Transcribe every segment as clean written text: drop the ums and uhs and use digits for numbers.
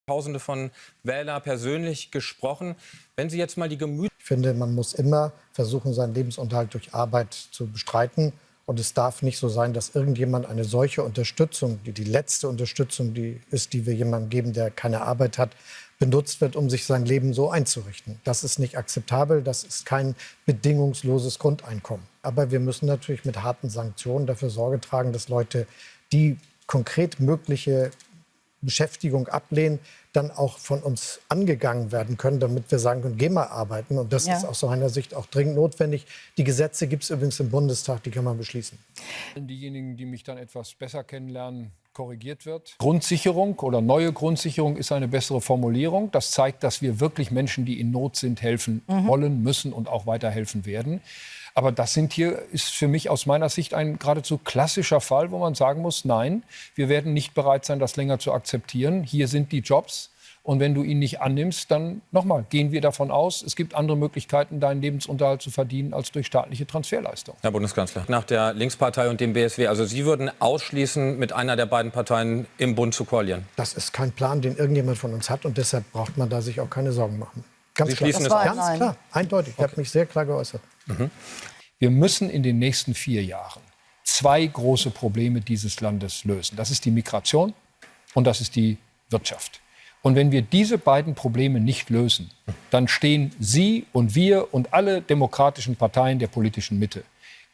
Tausende von Wählern persönlich gesprochen. Wenn Sie jetzt mal die Gemüter... Ich finde, man muss immer versuchen, seinen Lebensunterhalt durch Arbeit zu bestreiten. Und es darf nicht so sein, dass irgendjemand eine solche Unterstützung, die letzte Unterstützung, die wir jemandem geben, der keine Arbeit hat, benutzt wird, um sich sein Leben so einzurichten. Das ist nicht akzeptabel, das ist kein bedingungsloses Grundeinkommen. Aber wir müssen natürlich mit harten Sanktionen dafür Sorge tragen, dass Leute, die konkret mögliche Beschäftigung ablehnen, dann auch von uns angegangen werden können, damit wir sagen können, geh mal arbeiten. Und das ist aus meiner Sicht auch dringend notwendig. Die Gesetze gibt es übrigens im Bundestag, die kann man beschließen. Diejenigen, die mich dann etwas besser kennenlernen, korrigiert wird. Grundsicherung oder neue Grundsicherung ist eine bessere Formulierung. Das zeigt, dass wir wirklich Menschen, die in Not sind, helfen wollen, müssen und auch weiterhelfen werden. Aber das ist für mich aus meiner Sicht ein geradezu klassischer Fall, wo man sagen muss, nein, wir werden nicht bereit sein, das länger zu akzeptieren. Hier sind die Jobs. Und wenn du ihn nicht annimmst, dann nochmal, gehen wir davon aus, es gibt andere Möglichkeiten, deinen Lebensunterhalt zu verdienen, als durch staatliche Transferleistung. Herr Bundeskanzler, nach der Linkspartei und dem BSW, also Sie würden ausschließen, mit einer der beiden Parteien im Bund zu koalieren? Das ist kein Plan, den irgendjemand von uns hat. Und deshalb braucht man da sich auch keine Sorgen machen. Ganz Sie klar. schließen Das war es aus? ganz klar, eindeutig. Ich habe mich sehr klar geäußert. Wir müssen in den nächsten 4 Jahren 2 große Probleme dieses Landes lösen. Das ist die Migration und das ist die Wirtschaft. Und wenn wir diese beiden Probleme nicht lösen, dann stehen Sie und wir und alle demokratischen Parteien der politischen Mitte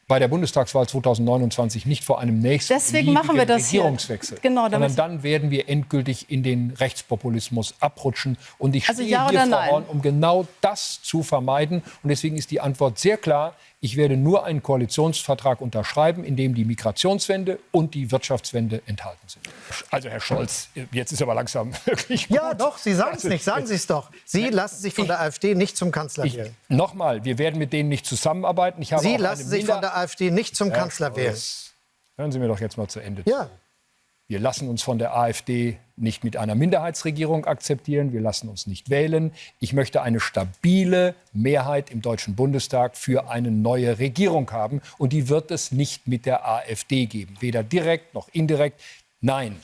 bei der Bundestagswahl 2029 nicht vor einem nächsten Regierungswechsel. Genau, sondern dann werden wir endgültig in den Rechtspopulismus abrutschen. Und ich stehe ja hier, oder Frau nein? Horn, um genau das zu vermeiden. Und deswegen ist die Antwort sehr klar. Ich werde nur einen Koalitionsvertrag unterschreiben, in dem die Migrationswende und die Wirtschaftswende enthalten sind. Also Herr Scholz, jetzt ist aber langsam wirklich gut. Ja, doch, Sie sagen es nicht. Sagen Sie es doch. Sie lassen sich von der AfD nicht zum Kanzler wählen. Nochmal, wir werden mit denen nicht zusammenarbeiten. Sie lassen sich von der AfD nicht zum Kanzler wählen. Hören Sie mir doch jetzt mal zu Ende. Ja. Wir lassen uns von der AfD nicht mit einer Minderheitsregierung akzeptieren. Wir lassen uns nicht wählen. Ich möchte eine stabile Mehrheit im Deutschen Bundestag für eine neue Regierung haben. Und die wird es nicht mit der AfD geben. Weder direkt noch indirekt. Nein.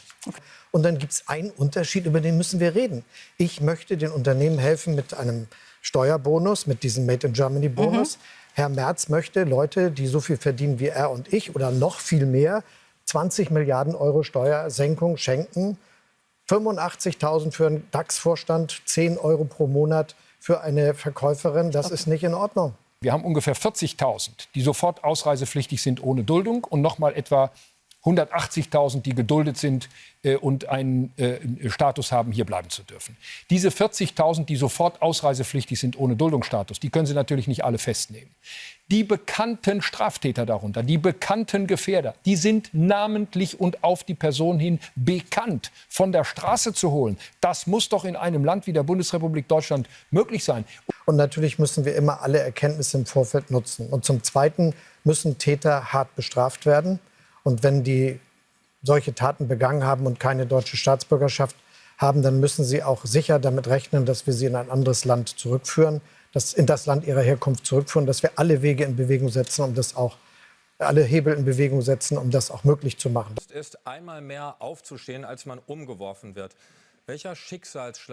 Und dann gibt es einen Unterschied, über den müssen wir reden. Ich möchte den Unternehmen helfen mit einem Steuerbonus, mit diesem Made in Germany Bonus. Herr Merz möchte Leute, die so viel verdienen wie er und ich oder noch viel mehr, 20 Milliarden Euro Steuersenkung schenken. 85.000 für einen DAX-Vorstand, 10 Euro pro Monat für eine Verkäuferin. Das ist nicht in Ordnung. Wir haben ungefähr 40.000, die sofort ausreisepflichtig sind ohne Duldung und noch mal etwa 180.000, die geduldet sind und einen Status haben, hier bleiben zu dürfen. Diese 40.000, die sofort ausreisepflichtig sind ohne Duldungsstatus, die können Sie natürlich nicht alle festnehmen. Die bekannten Straftäter darunter, die bekannten Gefährder, die sind namentlich und auf die Person hin bekannt. Von der Straße zu holen, das muss doch in einem Land wie der Bundesrepublik Deutschland möglich sein. Und natürlich müssen wir immer alle Erkenntnisse im Vorfeld nutzen. Und zum Zweiten müssen Täter hart bestraft werden. Und wenn die solche Taten begangen haben und keine deutsche Staatsbürgerschaft haben, dann müssen sie auch sicher damit rechnen, dass wir sie in ein anderes Land zurückführen, in das Land ihrer Herkunft zurückführen, dass wir alle Wege in Bewegung setzen, alle Hebel in Bewegung setzen, um das auch möglich zu machen. Es ist einmal mehr aufzustehen, als man umgeworfen wird. Welcher Schicksalsschlag